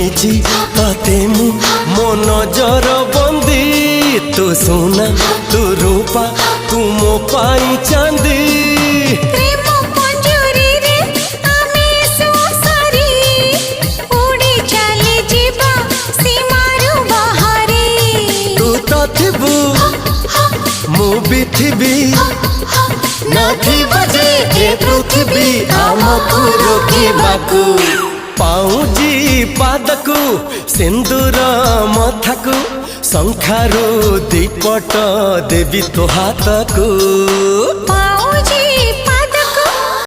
रखिछि तते मु मो नजर बंदी तू सोना तू रूपा तू मो पाई चांदी प्रेम पंजुरी रे आमे सुसरी उड़ी चली जीवा सीमारू बाहरी तू तो थिबू मु भी थिबी नाथी बजे ए पृथ्वी आमको रोकिबाकू पाऊजी पादकू सिंदूर मथाकू शंखारू दीपट देवी तो हाथकू।